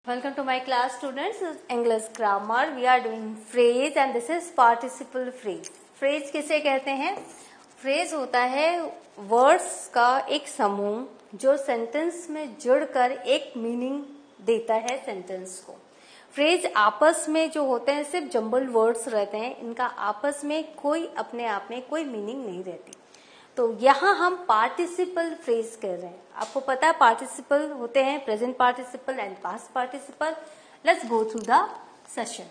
Welcome to my class, students. This is English grammar. We are doing phrase and this is participle phrase. Phrase किसे कहते हैं? Phrase होता है words का एक समूह जो सेंटेंस में जुड़कर एक मीनिंग देता है सेंटेंस को. फ्रेज आपस में जो होते हैं सिर्फ जम्बल्ड वर्ड्स रहते हैं, इनका आपस में कोई अपने आप में कोई मीनिंग नहीं रहती. तो यहाँ हम पार्टिसिपल फ्रेज कर रहे हैं. आपको पता है पार्टिसिपल होते हैं present participle and past participle. Let's go through the session.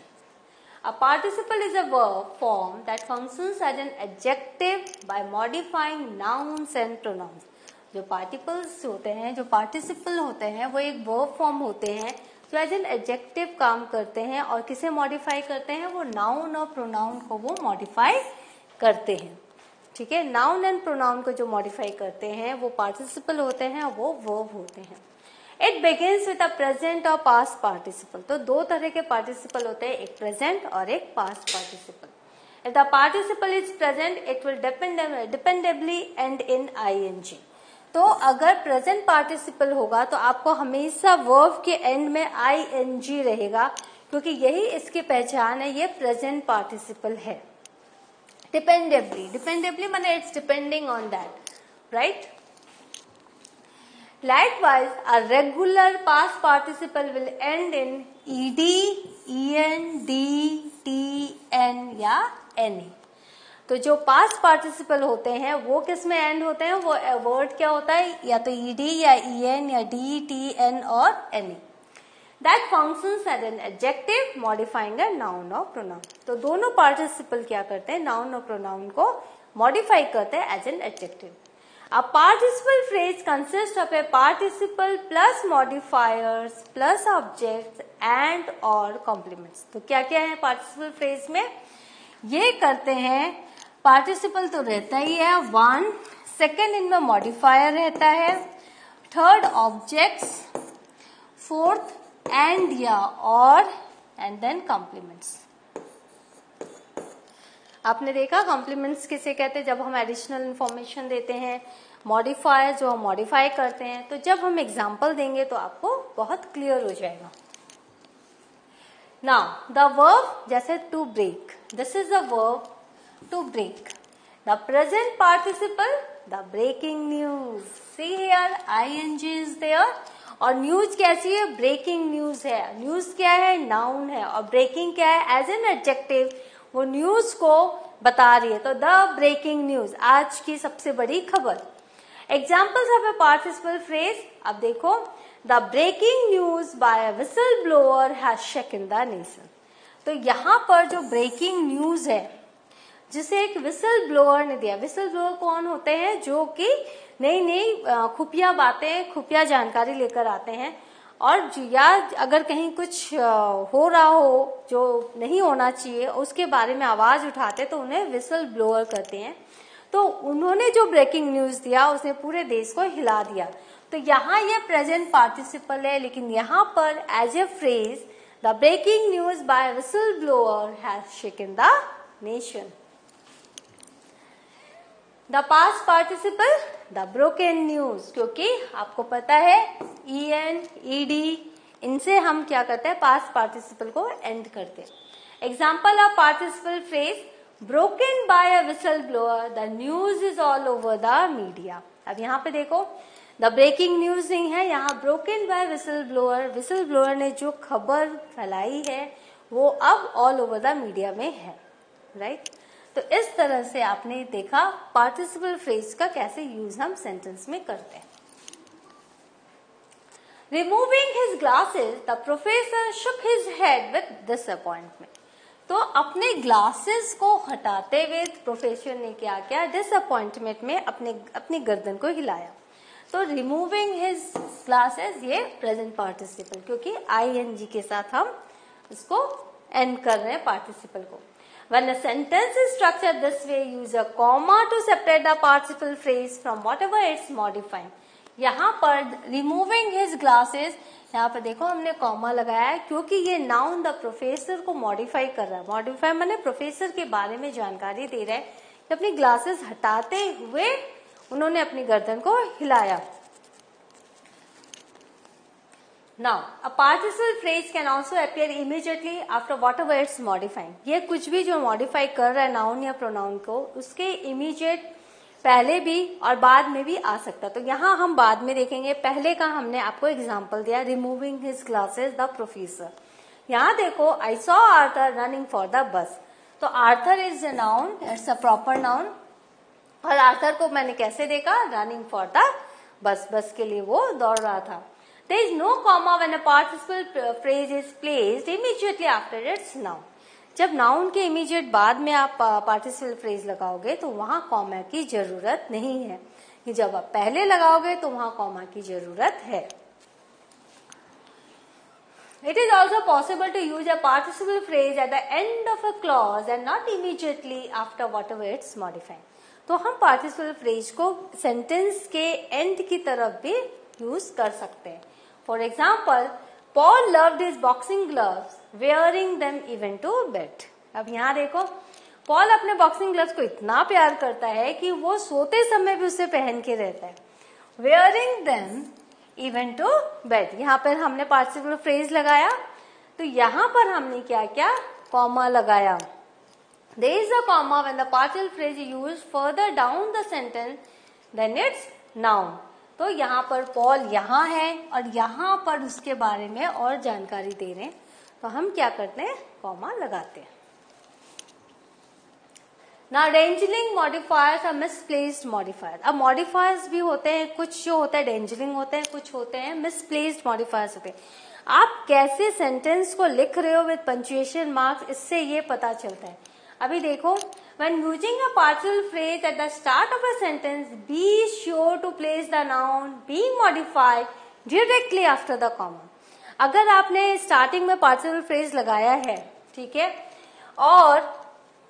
A participle is a verb form that functions as an adjective by modifying nouns and pronouns. जो पार्टिकल्स होते हैं, जो पार्टिसिपल होते हैं, वो एक वर्ब फॉर्म होते हैं जो एज एन एडजेक्टिव काम करते हैं और किसे मॉडिफाई करते हैं? वो नाउन और प्रोनाउन को वो मॉडिफाई करते हैं. ठीक है, नाउन एंड प्रोनाउन को जो मॉडिफाई करते हैं वो पार्टिसिपल होते हैं और वो वर्ब होते हैं. It begins with a present और पास्ट पार्टिसिपल. तो दो तरह के पार्टिसिपल होते हैं, एक प्रेजेंट और एक past participle. If the participle is present it will dependably end in ing. तो अगर प्रेजेंट पार्टिसिपल होगा तो आपको हमेशा वर्ब के एंड में ing रहेगा, क्योंकि यही इसकी पहचान है, ये प्रेजेंट पार्टिसिपल है. डिपेंडेबली माने it's depending on that, right. Likewise, a regular past participle will end in ed, en, d, t, n या ne. तो जो पास्ट पार्टिसिपल होते हैं वो किस में एंड होते हैं? वो वर्ड क्या होता है? या तो ed या en या d, t, n और ne. That functions as an adjective modifying a noun or pronoun. तो दोनों पार्टिसिपल क्या करते हैं? नाउन और प्रोनाउन को मॉडिफाई करते हैं as an adjective. A participle phrase consists of a participle plus modifiers plus objects and or complements. तो क्या क्या है participle phrase में? ये करते हैं, participle तो रहता ही है one, second इनमें modifier रहता है, third objects, fourth and या or and then complements. आपने देखा कॉम्प्लीमेंट्स किसे कहते हैं? जब हम एडिशनल इंफॉर्मेशन देते हैं, मॉडिफायर जो हम मॉडिफाई करते हैं. तो जब हम एग्जांपल देंगे तो आपको बहुत क्लियर हो जाएगा. नाउ द वर्ब, जैसे to break, this is the verb to break. The present participle, the breaking news. See here ing is there. और न्यूज कैसी है? ब्रेकिंग न्यूज है. न्यूज क्या है? नाउन है. और ब्रेकिंग क्या है? एज एन एडजेक्टिव वो न्यूज को बता रही है. तो द ब्रेकिंग न्यूज, आज की सबसे बड़ी खबर. Examples of a participle phrase. अब देखो, the breaking news by a whistle blower has shaken the nation. तो यहाँ पर जो ब्रेकिंग न्यूज है जिसे एक विसल ब्लोअर ने दिया. विसल ब्लोअर कौन होते हैं? जो कि नई नई खुफिया बातें, खुफिया जानकारी लेकर आते हैं. और या अगर कहीं कुछ हो रहा हो जो नहीं होना चाहिए उसके बारे में आवाज उठाते तो उन्हें विसल ब्लोअर कहते हैं. तो उन्होंने जो ब्रेकिंग न्यूज दिया उसने पूरे देश को हिला दिया. तो यहाँ ये प्रेजेंट पार्टिसिपल है, लेकिन यहाँ पर as a phrase the breaking news by whistle blower has shaken the nation. The past participle, the broken news. क्योंकि आपको पता है en, ed इनसे हम क्या करते हैं? पास्ट पार्टिसिपल को एंड करते हैं. Example of participle phrase, broken by a whistle blower, the news is all over the media. अब यहाँ पे देखो, द ब्रेकिंग न्यूज नहीं है, यहाँ broken by whistle blower. Whistle blower ने जो खबर फैलाई है वो अब ऑल ओवर द मीडिया में है, राइट. तो इस तरह से आपने देखा पार्टिसिपल फ्रेज का कैसे यूज हम सेंटेंस में करते हैं. Removing his glasses, the professor shook his head with disappointment. तो अपने ग्लासेस को हटाते हुए प्रोफेसर ने क्या किया? डिसअपॉइंटमेंट में अपनी गर्दन को हिलाया. तो रिमूविंग हिज ग्लासेस ये प्रेजेंट पार्टिसिपल, क्योंकि ing के साथ हम इसको एंड कर रहे हैं पार्टिसिपल को. When a sentence is structured this way, use a comma to separate the participle phrase from whatever it's modifying. यहाँ पर removing his glasses, यहाँ पर देखो हमने कॉमा लगाया है क्योंकि ये नाउन द प्रोफेसर को मॉडिफाई कर रहा है. मॉडिफाई माने प्रोफेसर के बारे में जानकारी दे रहा है कि अपनी ग्लासेस हटाते हुए उन्होंने अपनी गर्दन को हिलाया. Now, a participle phrase can also appear immediately after whatever it's modifying. ये कुछ भी जो modify कर रहा है noun या pronoun को, उसके immediate पहले भी और बाद में भी आ सकता है. तो यहाँ हम बाद में देखेंगे. पहले का हमने आपको एग्जाम्पल दिया, removing his glasses the professor. यहाँ देखो, I saw Arthur running for the bus. तो Arthur is a noun, it's a proper noun. और आर्थर को मैंने कैसे देखा? रनिंग फॉर द बस. बस के लिए वो दौड़ रहा था. There is no comma when a participle phrase is placed immediately after its noun. जब नाउन के इमीडिएट बाद में आप पार्टिसिपल फ्रेज लगाओगे तो वहां कॉमा की जरूरत नहीं है. कि जब आप पहले लगाओगे तो वहां कॉमा की जरूरत है. It is also possible to use a participle phrase at the end of a clause and not immediately after whatever it's modifying. तो हम पार्टिसिपल फ्रेज को सेंटेंस के एंड की तरफ भी यूज कर सकते हैं. For example, Paul loved his boxing gloves, wearing them even to bed. अब यहाँ देखो, पॉल अपने बॉक्सिंग ग्लव्स को इतना प्यार करता है कि वो सोते समय भी उसे पहन के रहता है. Wearing them even to bed. यहाँ पर हमने पार्टिसिपल फ्रेज लगाया. तो यहाँ पर हमने क्या किया? कॉमा लगाया. There is a comma when the partial phrase is used further down the sentence than its noun. तो यहाँ पर पॉल यहाँ है और यहाँ पर उसके बारे में और जानकारी दे रहे हैं. तो हम क्या करते हैं? कॉमा लगाते हैं. Now डेंजलिंग मॉडिफायर्स और मिसप्लेस्ड मॉडिफायर. अब मॉडिफायर्स भी होते हैं, कुछ जो होता है डेंजलिंग होते हैं, कुछ होते हैं मिसप्लेस्ड मॉडिफायर्स होते हैं. आप कैसे सेंटेंस को लिख रहे हो विद पंक्चुएशन मार्क्स, इससे ये पता चलता है. अभी देखो, when using a partial phrase at the start of a sentence, be sure to place the noun being modified directly after the comma. अगर आपने स्टार्टिंग में partial phrase लगाया है, ठीक है, और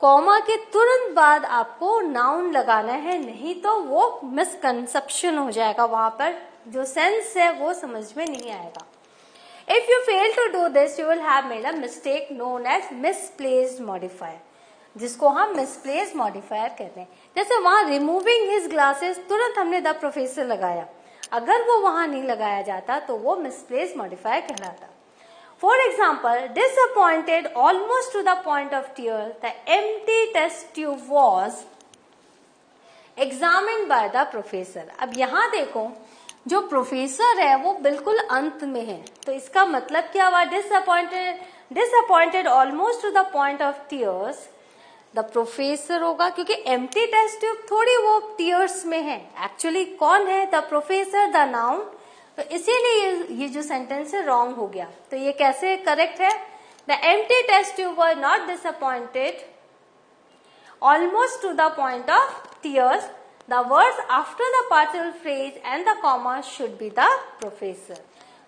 कॉमा के तुरंत बाद आपको नाउन लगाना है, नहीं तो वो मिसकंसेप्शन हो जाएगा. वहां पर जो सेंस है वो समझ में नहीं आएगा. If you fail to do this, you will have made a mistake known as misplaced modifier, जिसको हम मिसप्लेस्ड मॉडिफायर कहते हैं. जैसे वहां रिमूविंग हिज ग्लासेस, तुरंत हमने द प्रोफेसर लगाया. अगर वो वहां नहीं लगाया जाता तो वो मिसप्लेस्ड मॉडिफायर कहलाता. For example, disappointed almost to the point of tear, the empty test tube was examined by the professor. अब यहाँ देखो, जो प्रोफेसर है वो बिल्कुल अंत में है. तो इसका मतलब क्या हुआ? Disappointed almost to the point of tears, the professor होगा, क्योंकि एम्प्टी टेस्ट ट्यूब थोड़ी वो टीयर्स में है. एक्चुअली कौन है? The professor, the noun. तो इसीलिए ये जो सेंटेंस है रॉन्ग हो गया. तो ये कैसे करेक्ट है? The empty test tube were not disappointed almost to the point of tears. The words after the participle phrase and the comma should be the professor.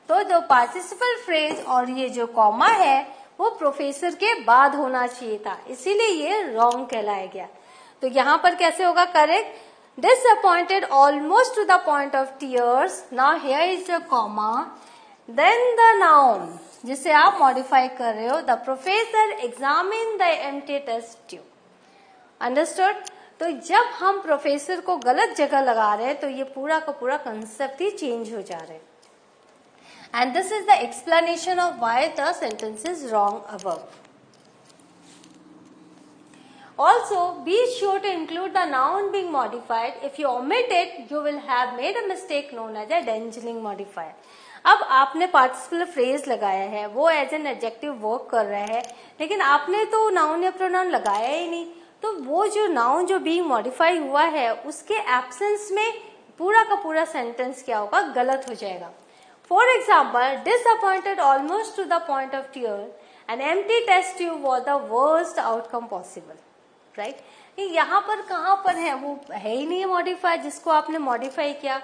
तो जो पार्टिसिपल फ्रेज और ये जो कॉमा है वो प्रोफेसर के बाद होना चाहिए था, इसीलिए ये रॉन्ग कहलाया गया. तो यहाँ पर कैसे होगा correct? Disappointed almost to the point of tears. Now here is the comma, then the noun जिसे आप मॉडिफाई कर रहे हो, the professor examine the empty test tube. Understood? तो जब हम प्रोफेसर को गलत जगह लगा रहे हैं तो ये पूरा का पूरा कंसेप्ट ही चेंज हो जा रहा है. And this is the explanation of why the sentence is wrong above. Also, be sure to include the noun being modified. If you omit it, you will have made a mistake known as a dangling modifier. अब आपने participle phrase लगाया है, वो as an adjective work कर रहा है, लेकिन आपने तो नाउन या प्रोनाउन लगाया ही नहीं. तो वो जो नाउन जो बीइंग मॉडिफाई हुआ है उसके एब्सेंस में पूरा का पूरा सेंटेंस क्या होगा? गलत हो जाएगा. For example, disappointed almost to the point of tear, an empty test tube was the worst outcome possible. Right? यहाँ पर कहाँ पर है? वो है ही नहीं मॉडिफाई जिसको आपने मॉडिफाई किया.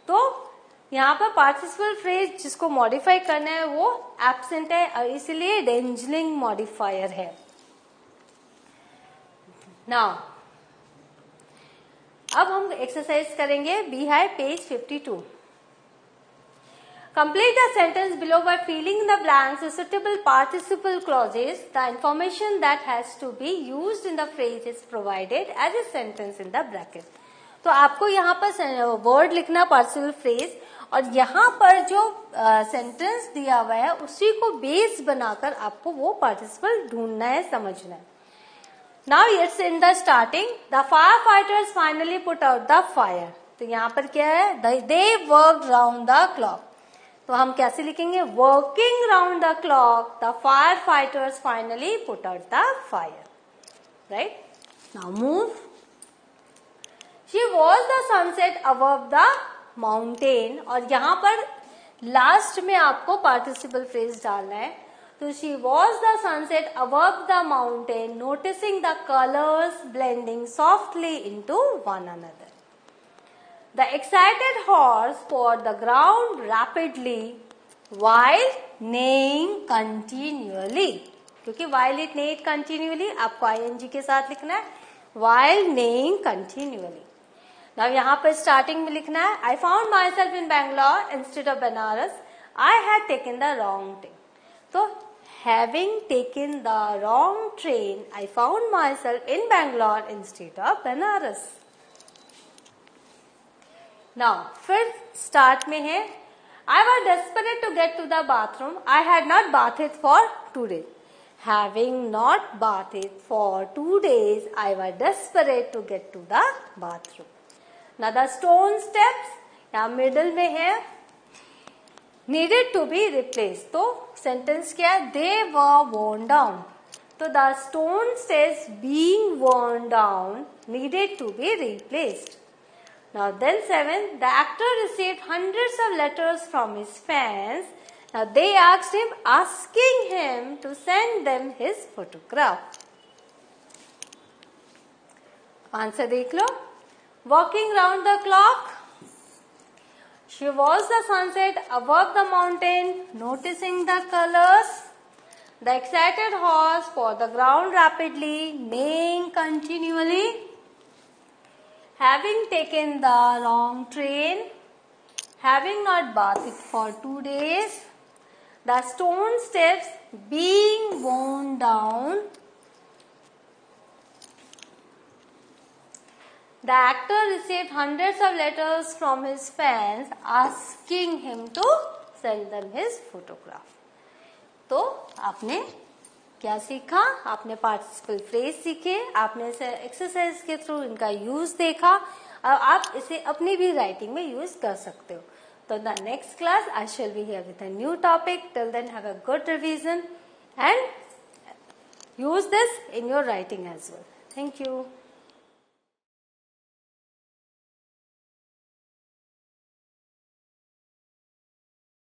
तो यहाँ पर पार्टिसिपल फ्रेज जिसको मॉडिफाई करना है वो एब्सेंट है और इसलिए डेंजलिंग मॉडिफायर है. नाउ अब हम एक्सरसाइज करेंगे. बी है page 52. Complete the sentence below by filling the blanks with suitable participle clauses. The information that has to be used in the phrase is provided as a sentence in the bracket. तो आपको यहाँ पर word लिखना participle phrase और यहाँ पर जो sentence दिया हुआ है उसी को बेस बनाकर आपको वो पार्टिसिपल ढूंढना है, समझना है। Now it's in the starting, the fire fighters finally put out the fire. तो यहाँ पर क्या है, they work round the clock. तो हम कैसे लिखेंगे, working round the clock the fire fighters finally put out the fire, right. Now move, she watch the sunset above the mountain. और यहाँ पर लास्ट में आपको पार्टिसिपल फ्रेज डालना है। तो she watch the sunset above the mountain noticing the colours blending softly into one another. The excited horse pawed the ground rapidly while neighing continually। क्योंकि while it neighed continually आपको ing के साथ लिखना है, while neighing continually। Now यहाँ पर starting में लिखना है, I found myself in Bangalore instead of Banaras. I had taken the wrong train। तो having taken the wrong train, I found myself in Bangalore instead of Banaras। Now फिर start में है, I was desperate to get to the bathroom. I had not bathed for 2 days. Having not bathed for 2 days, I was desperate to get to the bathroom। Now the stone steps यहाँ middle में है, needed to be replaced। तो sentence क्या है, they were worn down। तो the stone steps being worn down needed to be replaced। Now then 7, the actor received hundreds of letters from his fans। Now they asking him to send them his photograph। Answer देख लो, walking round the clock, she watched the sunset above the mountain noticing the colors, the excited horse pawed the ground rapidly neighing continually, having taken the wrong train, having not bathed for 2 days, the stone steps being worn down, the actor received hundreds of letters from his fans asking him to send them his photograph। तो आपने क्या सीखा, आपने participle phrase सीखे, आपने इसे exercise के through इनका यूज देखा और आप इसे अपनी भी राइटिंग में यूज कर सकते हो। तो the next class I shall be here with a new topic. Till then have a good revision and use this in your writing as well. Thank you.